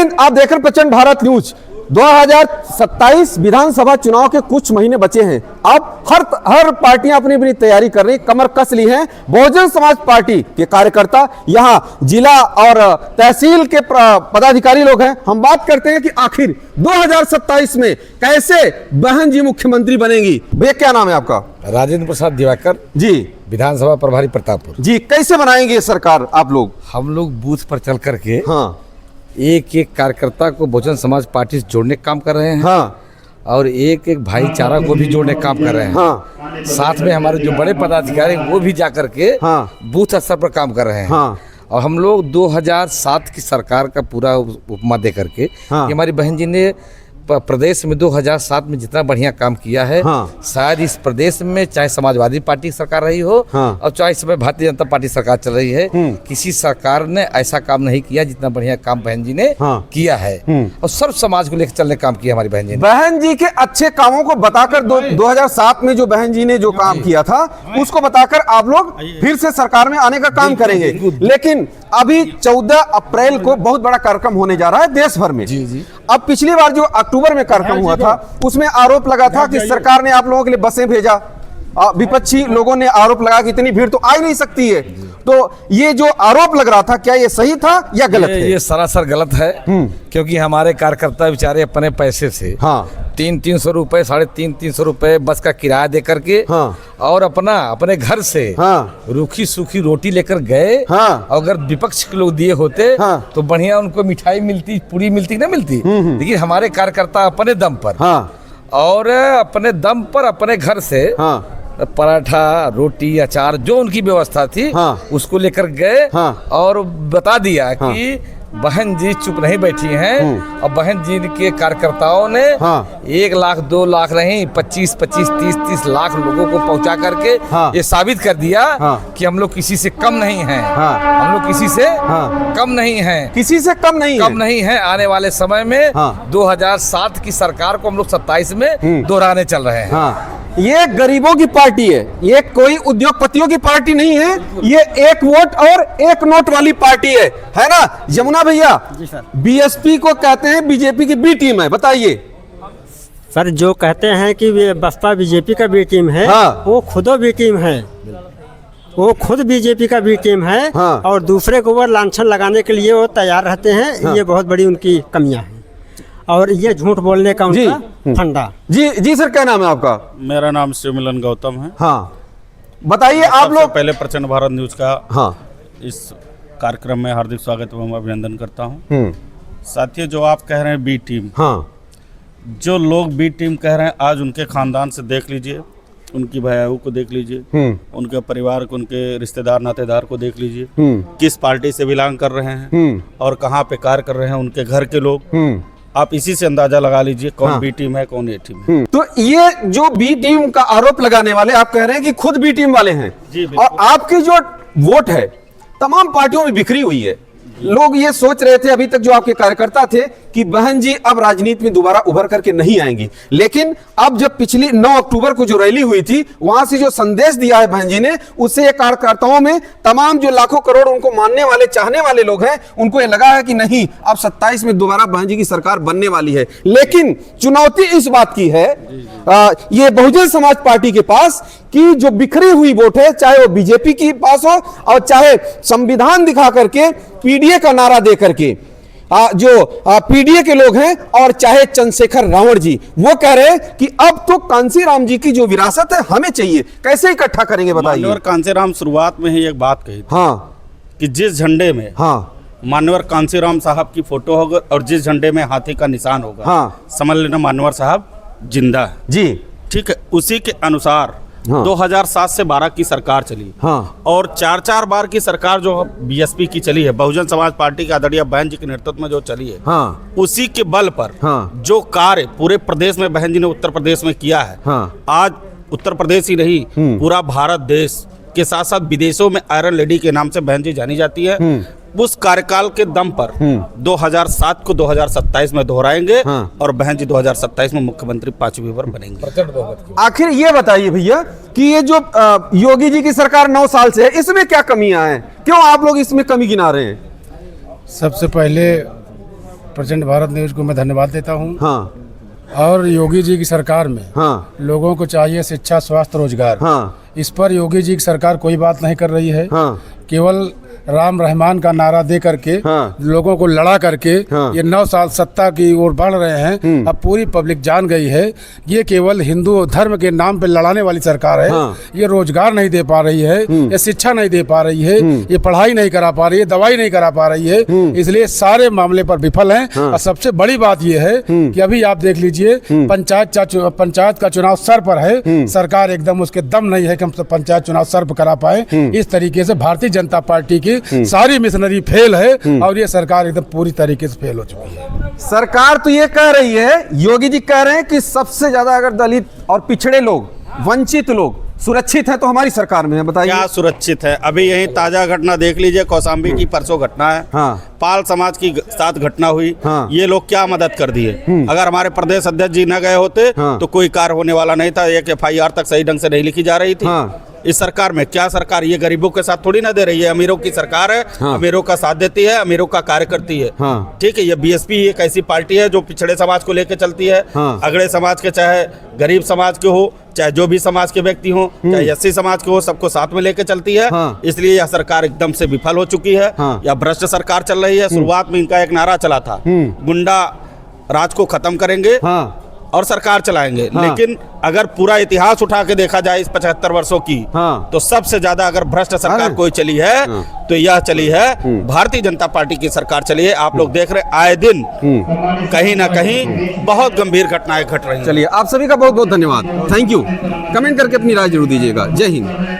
हिंद, आप देख रहे प्रचंड भारत न्यूज। 2027 विधानसभा चुनाव के कुछ महीने बचे हैं। अब हर पार्टियां अपनी अपनी तैयारी कर रही, कमर कस ली हैं। बहुजन समाज पार्टी के कार्यकर्ता, यहां जिला और तहसील के पदाधिकारी लोग हैं। हम बात करते हैं कि आखिर 2027 में कैसे बहन जी मुख्यमंत्री बनेंगी। भैया क्या नाम है आपका? राजेंद्र प्रसाद दिवाकर जी, विधानसभा प्रभारी प्रतापपुर जी। कैसे बनाएंगे सरकार आप लोग? हम लोग बूथ पर चल करके हाँ, एक एक कार्यकर्ता को बहुजन समाज पार्टी से जोड़ने का काम कर रहे हैं। हाँ, और एक एक भाईचारा को भी जोड़ने का काम कर रहे हैं। हाँ, साथ में हमारे जो बड़े पदाधिकारी वो भी जा करके हाँ, बूथ स्तर पर काम कर रहे हैं। हाँ। और हम लोग 2007 की सरकार का पूरा उपमा दे करके हाँ। कि हमारी बहन जी ने प्रदेश में 2007 में जितना बढ़िया काम किया है, हाँ। शायद इस प्रदेश में चाहे समाजवादी पार्टी की सरकार रही हो, हाँ। और चाहे इस समय भारतीय जनता पार्टी सरकार चल रही है, किसी सरकार ने ऐसा काम नहीं किया जितना बढ़िया काम बहन जी ने हाँ। किया है। और सर्व समाज को लेकर चलने काम किया हमारी बहन जी ने। बहन जी के अच्छे कामों को बताकर 2007 में जो बहन जी ने जो काम किया था उसको बताकर आप लोग फिर से सरकार में आने का काम करेंगे। लेकिन अभी 14 अप्रैल को बहुत बड़ा कार्यक्रम होने जा रहा है देश भर में। जी। अब पिछली बार जो अक्टूबर में कार्यक्रम हुआ था उसमें आरोप लगा था कि सरकार ने आप लोगों के लिए बसें भेजा। विपक्षी लोगों ने आरोप लगा कि इतनी भीड़ तो आ ही नहीं सकती है। तो ये जो आरोप लग रहा था, क्या ये सही था या गलत है? ये सरासर गलत है, क्योंकि हमारे कार्यकर्ता बेचारे अपने पैसे से 300 रुपए 350 रुपए बस का किराया दे करके और अपने घर से रूखी सूखी रोटी लेकर गए। अगर विपक्ष के लोग दिए होते तो बढ़िया उनको मिठाई मिलती, पूरी मिलती ना मिलती। लेकिन हमारे कार्यकर्ता अपने दम पर और अपने दम पर अपने घर से पराठा, रोटी, अचार जो उनकी व्यवस्था थी उसको लेकर गए और बता दिया कि बहन जी चुप नहीं बैठी हैं। और बहन जी के कार्यकर्ताओं ने 1 लाख 2 लाख नहीं 25, 30 लाख लोगों को पहुंचा करके ये साबित कर दिया कि हम लोग किसी से कम नहीं हैं। हम लोग किसी से कम नहीं हैं, किसी से कम नहीं है। आने वाले समय में 2007 की सरकार को हम लोग 27 में दोहराने चल रहे हैं। ये गरीबों की पार्टी है, ये कोई उद्योगपतियों की पार्टी नहीं है। ये एक वोट और एक नोट वाली पार्टी है ना यमुना भैया? जी सर। बीएसपी को कहते हैं बीजेपी की बी टीम है, बताइए सर। जो कहते हैं कि बसपा बीजेपी का बी टीम है, वो खुद बी टीम है, वो खुद बीजेपी का बी टीम है। और दूसरे को वो लांछन लगाने के लिए वो तैयार रहते हैं। ये बहुत बड़ी उनकी कमियां हैं और ये झूठ बोलने का उनका फंडा। जी सर, क्या नाम है आपका? मेरा नाम शिवमिलन गौतम है। बताइए आप लोग। पहले प्रचंड भारत न्यूज का इस कार्यक्रम में हार्दिक स्वागत एवं अभिनंदन करता हूं। साथियों, जो आप कह रहे हैं बी टीम, जो लोग बी टीम कह रहे हैं, आज उनके खानदान से देख लीजिए, उनकी भयाऊ को देख लीजिए, उनके परिवार को, उनके रिश्तेदार नातेदार को देख लीजिए, किस पार्टी से बिलोंग कर रहे हैं और कहाँ पे कार्य कर रहे हैं उनके घर के लोग। आप इसी से अंदाजा लगा लीजिए कौन बी टीम है, कौन ए टीम है। तो ये जो बी टीम का आरोप लगाने वाले, आप कह रहे हैं कि खुद बी टीम वाले हैं। और आपकी जो वोट है तमाम पार्टियों में बिखरी हुई है। लोग ये सोच रहे थे अभी तक जो आपके कार्यकर्ता थे कि बहन जी अब राजनीति में दोबारा उभर करके नहीं आएंगी। लेकिन अब जब पिछली 9 अक्टूबर को जो रैली हुई थी, वहां से जो संदेश दिया है बहन जी ने, उससे ये कार्यकर्ताओं में तमाम जो लाखों करोड़ उनको मानने वाले, चाहने वाले लोग हैं, उनको ये लगा है कि नहीं, अब 27 में दोबारा बहन जी की सरकार बनने वाली है। लेकिन चुनौती इस बात की है ये बहुजन समाज पार्टी के पास कि जो बिखरी हुई वोट है, चाहे वो बीजेपी के पास हो और चाहे संविधान दिखा करके पीडीए का नारा दे करके जो पीडीए के लोग हैं, और चाहे चंद्रशेखर रावण जी, वो कह रहे हैं कि अब तो कांसीराम जी की जो विरासत है हमें चाहिए। कैसे इकट्ठा करेंगे बताइए? मान्यवर कांसीराम शुरुआत में ही एक बात कही थी कि जिस झंडे में मान्यवर कांसीराम साहब की फोटो होगा और जिस झंडे में हाथी का निशान होगा, समझ लेना मान्यवर साहब जिंदा है। जी ठीक है। उसी के अनुसार 2007 से 12 की सरकार चली और 4 बार की सरकार जो बीएसपी की चली है, बहुजन समाज पार्टी की आदरणीय बहन जी के नेतृत्व में जो चली है, उसी के बल पर जो कार्य पूरे प्रदेश में बहन जी ने उत्तर प्रदेश में किया है, आज उत्तर प्रदेश ही नहीं पूरा भारत देश के साथ साथ विदेशों में आयरन लेडी के नाम से बहन जी जानी जाती है। उस कार्यकाल के दम पर 2007 को 2027 में दोहराएंगे और बहन जी 2027 में मुख्यमंत्री 5वीं बार बनेंगे। आखिर ये बताइए भैया कि ये जो योगी जी की सरकार 9 साल से है, इसमें क्या कमियां हैं? क्यों आप लोग इसमें कमी गिना रहे हैं? सबसे पहले प्रचंड भारत न्यूज को मैं धन्यवाद देता हूँ। हाँ और योगी जी की सरकार में हाँ लोगों को चाहिए शिक्षा, स्वास्थ्य, रोजगार। हाँ इस पर योगी जी की सरकार कोई बात नहीं कर रही है। हाँ केवल राम रहमान का नारा दे करके हाँ। लोगों को लड़ा करके हाँ। ये 9 साल सत्ता की ओर बढ़ रहे हैं। अब पूरी पब्लिक जान गई है ये केवल हिंदू धर्म के नाम पे लड़ाने वाली सरकार है। हाँ। ये रोजगार नहीं दे पा रही है, ये शिक्षा नहीं दे पा रही है, ये पढ़ाई नहीं करा पा रही है, दवाई नहीं करा पा रही है, इसलिए सारे मामले पर विफल हैं। और सबसे बड़ी बात ये है कि अभी आप देख लीजिए पंचायत का चुनाव सर पर है, सरकार एकदम उसके दम नहीं है कि हम पंचायत चुनाव सर पर करा पाए। इस तरीके से भारतीय जनता पार्टी की सारी मिशनरी फेल है और ये सरकार एकदम पूरी तरीके से फेल हो चुकी है। सरकार तो ये कह रही है, योगी जी कह रहे हैं कि सबसे ज्यादा अगर दलित और पिछड़े लोग, वंचित लोग सुरक्षित है तो हमारी सरकार में है। बताइए क्या सुरक्षित है? अभी यही ताजा घटना देख लीजिए, कौशाम्बी की परसों घटना है। हाँ। पाल समाज की साथ घटना हुई। हाँ। ये लोग क्या मदद कर दिए? अगर हमारे प्रदेश अध्यक्ष जी न गए होते हाँ। तो कोई कार्य होने वाला नहीं था। एक FIR तक सही ढंग से नहीं लिखी जा रही थी। हाँ। इस सरकार में क्या सरकार ये गरीबों के साथ थोड़ी ना दे रही है। अमीरों की सरकार है। हाँ। अमीरों का साथ देती है, अमीरों का कार्य करती है। हाँ। ठीक है, ये BSP एक ऐसी पार्टी है जो पिछड़े समाज को लेकर चलती है। हाँ। अगड़े समाज के, चाहे गरीब समाज के हो, चाहे जो भी समाज के व्यक्ति हो, चाहे SC समाज के हो, सबको साथ में लेकर चलती है। हाँ। इसलिए यह सरकार एकदम से विफल हो चुकी है। हाँ। यह भ्रष्ट सरकार चल रही है। शुरुआत में इनका एक नारा चला था, गुंडा राज को खत्म करेंगे हाँ और सरकार चलाएंगे। हाँ। लेकिन अगर पूरा इतिहास उठा के देखा जाए इस 75 वर्षों की, हाँ। तो सबसे ज्यादा अगर भ्रष्ट सरकार अरे। कोई चली है हाँ। तो यह चली है भारतीय जनता पार्टी की सरकार चली है। आप लोग देख रहे आए दिन कहीं ना कहीं बहुत गंभीर घटनाएं घट रही हैं। चलिए, आप सभी का बहुत बहुत धन्यवाद। Thank you. कमेंट करके अपनी राय जरूर दीजिएगा। जय हिंद।